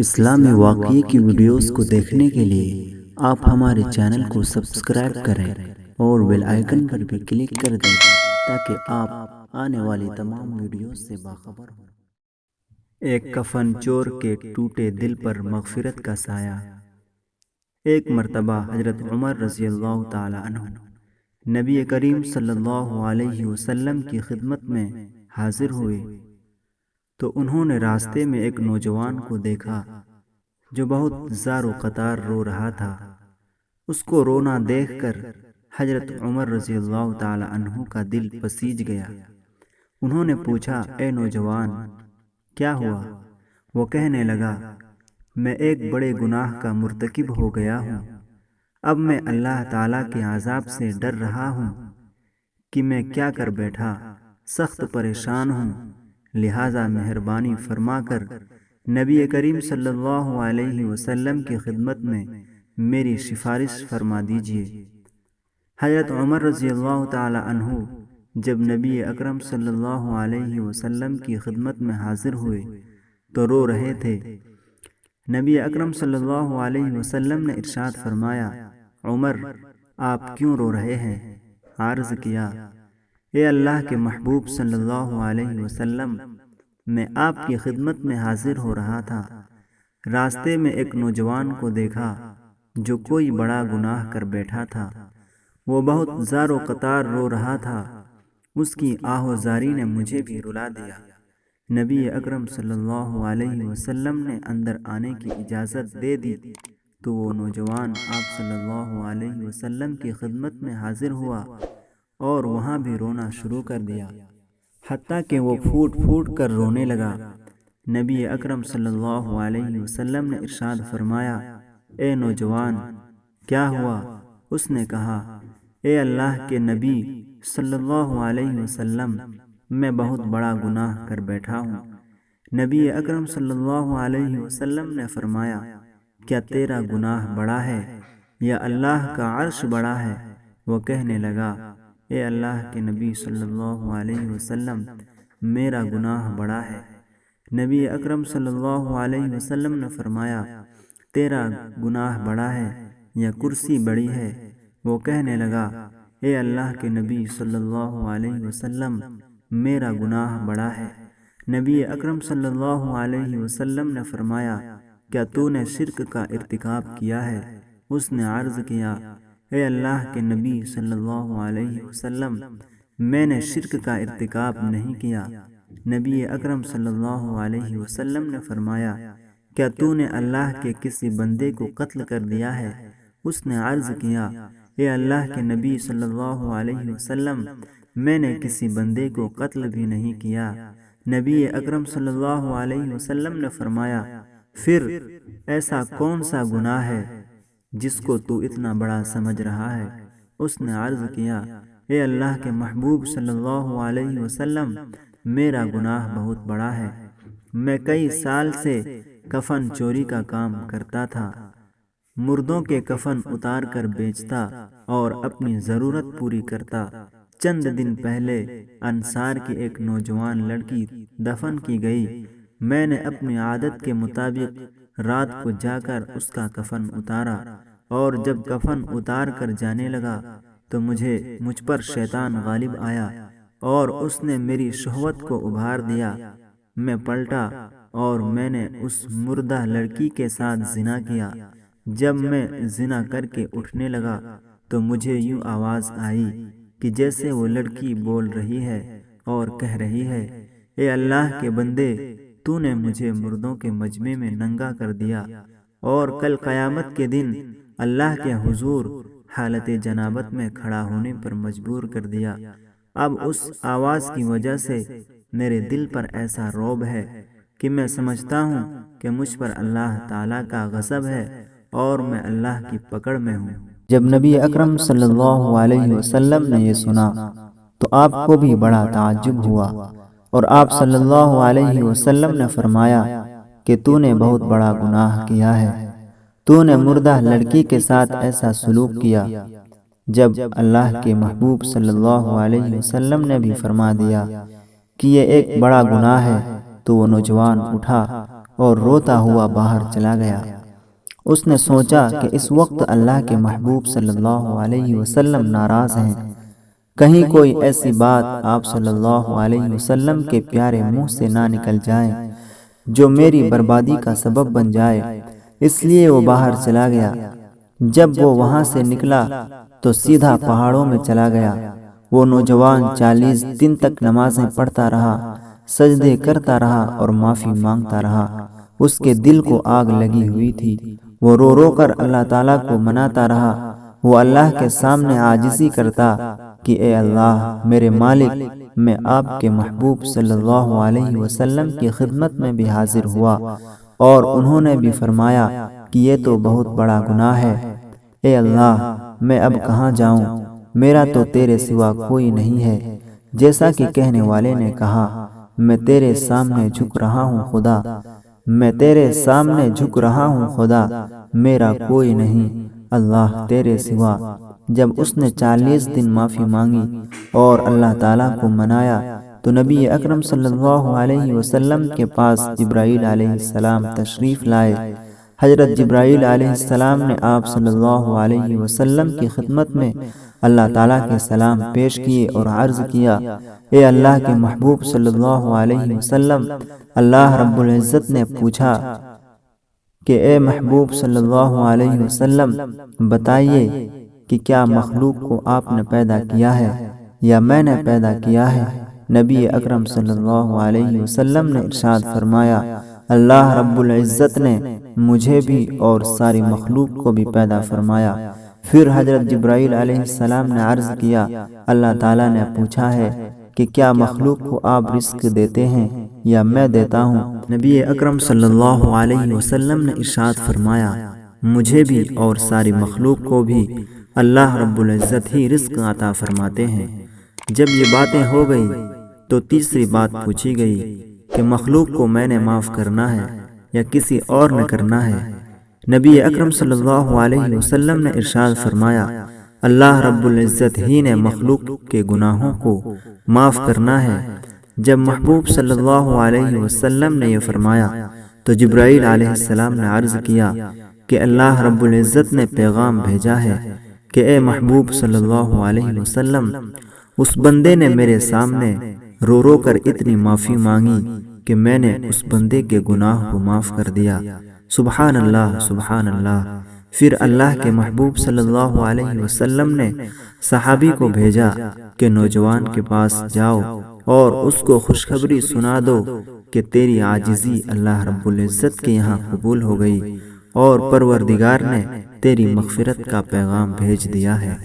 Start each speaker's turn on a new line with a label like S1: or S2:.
S1: اسلامی واقعے کی ویڈیوز کو دیکھنے کے لیے آپ ہمارے چینل کو سبسکرائب کریں اور بیل آئیکن پر بھی کلک کر دیں تاکہ آپ آنے والی تمام ویڈیوز سے باخبر ہوں۔ ایک کفن چور کے ٹوٹے دل پر مغفرت کا سایہ۔ ایک مرتبہ حضرت عمر رضی اللہ تعالی عنہ نبی کریم صلی اللہ علیہ وسلم کی خدمت میں حاضر ہوئے تو انہوں نے راستے میں ایک نوجوان کو دیکھا جو بہت زار و قطار رو رہا تھا۔ اس کو رونا دیکھ کر حضرت عمر رضی اللہ تعالی عنہ کا دل پسیج گیا۔ انہوں نے پوچھا، اے نوجوان، کیا ہوا؟ وہ کہنے لگا، میں ایک بڑے گناہ کا مرتکب ہو گیا ہوں۔ اب میں اللہ تعالیٰ کے عذاب سے ڈر رہا ہوں کہ میں کیا کر بیٹھا، سخت پریشان ہوں، لہٰذا مہربانی فرما کر نبی کریم صلی اللہ علیہ وسلم کی خدمت میں میری سفارش فرما دیجیے۔ حضرت عمر رضی اللہ تعالی عنہ جب نبی اکرم صلی اللہ علیہ وسلم کی خدمت میں حاضر ہوئے تو رو رہے تھے۔ نبی اکرم صلی اللہ علیہ وسلم نے ارشاد فرمایا، عمر، آپ کیوں رو رہے ہیں؟ عرض کیا، اے اللہ کے محبوب صلی اللہ علیہ وسلم، میں آپ کی خدمت میں حاضر ہو رہا تھا۔ راستے میں ایک نوجوان کو دیکھا جو کوئی بڑا گناہ کر بیٹھا تھا۔ وہ بہت زار و قطار رو رہا تھا۔ اس کی آہ و زاری نے مجھے بھی رلا دیا۔ نبی اکرم صلی اللہ علیہ وسلم نے اندر آنے کی اجازت دے دی تو وہ نوجوان آپ صلی اللہ علیہ وسلم کی خدمت میں حاضر ہوا اور وہاں بھی رونا شروع کر دیا، حتیٰ کہ وہ پھوٹ پھوٹ کر رونے لگا۔ نبی اکرم صلی اللہ علیہ وسلم نے ارشاد فرمایا، اے نوجوان، کیا ہوا؟ اس نے کہا، اے اللہ کے نبی صلی اللہ علیہ وسلم، میں بہت بڑا گناہ کر بیٹھا ہوں۔ نبی اکرم صلی اللہ علیہ وسلم نے فرمایا، کیا تیرا گناہ بڑا ہے یا اللہ کا عرش بڑا ہے؟ وہ کہنے لگا، اے اللہ کے نبی صلی اللہ علیہ وسلم، میرا گناہ بڑا ہے۔ نبی اکرم صلی اللہ علیہ وسلم نے فرمایا، تیرا گناہ بڑا ہے یا کرسی بڑی ہے؟ وہ کہنے لگا، اے اللہ کے نبی صلی اللہ علیہ وسلم، میرا گناہ بڑا ہے۔ نبی اکرم صلی اللہ علیہ وسلم نے فرمایا، کیا تو نے شرک کا ارتکاب کیا ہے؟ اس نے عرض کیا، اے اللہ کے نبی صلی اللہ علیہ وسلم، میں نے شرک کا ارتکاب نہیں کیا۔ نبی اکرم صلی اللہ علیہ وسلم نے فرمایا، کیا تو نے اللہ کے کسی بندے کو قتل کر دیا ہے؟ اس نے عرض کیا، اے اللہ کے نبی صلی اللہ علیہ وسلم، میں نے کسی بندے کو قتل بھی نہیں کیا۔ نبی اکرم صلی اللہ علیہ وسلم نے فرمایا، پھر ایسا کون سا گناہ ہے جس کو تو اتنا بڑا سمجھ رہا ہے؟ اس نے عرض کیا، اے اللہ کے محبوب صلی اللہ علیہ وسلم، میرا گناہ بہت بڑا ہے۔ میں کئی سال سے کفن چوری کا کام کرتا تھا، مردوں کے کفن اتار کر بیچتا اور اپنی ضرورت پوری کرتا۔ چند دن پہلے انصار کی ایک نوجوان لڑکی دفن کی گئی۔ میں نے اپنی عادت کے مطابق رات کو جا کر اس کا کفن اتارا، اور جب کفن اتار کر جانے لگا تو مجھ پر شیطان غالب آیا اور اس نے میری شہوت کو ابھار دیا۔ میں پلٹا اور میں نے اس مردہ لڑکی کے ساتھ زنا کیا۔ جب میں زنا کر کے اٹھنے لگا تو مجھے یوں آواز آئی کہ جیسے وہ لڑکی بول رہی ہے اور کہہ رہی ہے، اے اللہ کے بندے، تو نے مجھے مردوں کے مجمع میں ننگا کر دیا اور کل قیامت کے دن اللہ کے حضور حالت جنابت میں کھڑا ہونے پر مجبور کر دیا۔ اب اس آواز کی وجہ سے میرے دل پر ایسا رعب ہے کہ میں سمجھتا ہوں کہ مجھ پر اللہ تعالیٰ کا غضب ہے اور میں اللہ کی پکڑ میں ہوں۔
S2: جب نبی اکرم صلی اللہ علیہ وسلم نے یہ سنا تو آپ کو بھی بڑا تعجب ہوا، اور آپ صلی اللہ علیہ وسلم نے فرمایا کہ تو نے بہت بڑا گناہ کیا ہے، تو نے مردہ لڑکی کے ساتھ ایسا سلوک کیا۔ جب اللہ کے محبوب صلی اللہ علیہ وسلم نے بھی فرما دیا کہ یہ ایک بڑا گناہ ہے تو وہ نوجوان اٹھا اور روتا ہوا باہر چلا گیا۔ اس نے سوچا کہ اس وقت اللہ کے محبوب صلی اللہ علیہ وسلم ناراض ہیں، کہیں کوئی ایسی بات آپ صلی اللہ علیہ وسلم کے پیارے منہ سے نہ نکل جائے جو میری بربادی کا سبب بن جائے، اس لیے وہ باہر چلا گیا۔ جب وہ وہاں سے نکلا تو سیدھا پہاڑوں میں چلا گیا۔ وہ نوجوان 40 دن تک نمازیں پڑھتا رہا، سجدے کرتا رہا اور معافی مانگتا رہا۔ اس کے دل کو آگ لگی ہوئی تھی۔ وہ رو رو کر اللہ تعالیٰ کو مناتا رہا۔ وہ اللہ کے سامنے عاجزی کرتا کہ اے اللہ میرے مالک، میں آپ کے محبوب صلی اللہ علیہ وسلم کی خدمت میں بھی حاضر ہوا اور انہوں نے بھی فرمایا کہ یہ تو بہت بڑا گناہ ہے۔ اے اللہ، میں اب کہاں جاؤں؟ میرا تو تیرے سوا کوئی نہیں ہے۔ جیسا کہ کہنے والے نے کہا، میں تیرے سامنے جھک رہا ہوں خدا، میں تیرے سامنے جھک رہا ہوں خدا، میرا کوئی نہیں اللہ تیرے سوا۔ جب اس نے 40 دن معافی مانگی اور اللہ تعالیٰ کو منایا تو نبی اکرم صلی اللہ علیہ وسلم کے پاس جبرائیل علیہ السلام تشریف لائے۔ حضرت جبرائیل علیہ السلام نے آپ صلی اللہ علیہ وسلم کی خدمت میں اللہ تعالیٰ کے سلام پیش کیے اور عرض کیا، اے اللہ کے محبوب صلی اللہ علیہ وسلم، اللہ رب العزت نے پوچھا کہ اے محبوب صلی اللہ علیہ وسلم، بتائیے کہ کیا مخلوق کو آپ نے پیدا کیا ہے یا میں نے پیدا کیا ہے؟ نبی اکرم صلی اللہ علیہ وسلم نے ارشاد فرمایا، اللہ رب العزت نے مجھے بھی اور ساری مخلوق کو بھی پیدا فرمایا۔ پھر حضرت جبرائیل علیہ السلام نے عرض کیا، اللہ تعالیٰ نے پوچھا ہے کہ کیا مخلوق کو آپ رزق دیتے ہیں یا میں دیتا ہوں؟
S1: نبی اکرم صلی اللہ علیہ وسلم نے ارشاد فرمایا، مجھے بھی اور ساری مخلوق کو بھی اللہ رب العزت ہی رزق عطا فرماتے ہیں۔ جب یہ باتیں ہو گئی تو تیسری بات پوچھی گئی کہ مخلوق کو میں نے معاف کرنا ہے یا کسی اور نے کرنا ہے؟ نبی اکرم صلی اللہ علیہ وسلم نے ارشاد فرمایا، اللہ رب العزت ہی نے مخلوق کے گناہوں کو معاف کرنا ہے۔ جب محبوب صلی اللہ علیہ وسلم نے یہ فرمایا تو جبرائیل علیہ السلام نے عرض کیا کہ اللہ رب العزت نے پیغام بھیجا ہے کہ اے محبوب صلی اللہ علیہ وسلم، اس بندے نے میرے سامنے رو رو کر اتنی معافی مانگی کہ میں نے اس بندے کے گناہ کو معاف کر دیا۔ سبحان اللہ، سبحان اللہ۔ پھر اللہ کے محبوب صلی اللہ علیہ وسلم نے صحابی کو بھیجا کہ نوجوان کے پاس جاؤ اور اس کو خوشخبری سنا دو کہ تیری عاجزی اللہ رب العزت کے یہاں قبول ہو گئی اور پروردگار نے تیری مغفرت کا پیغام بھیج دیا ہے۔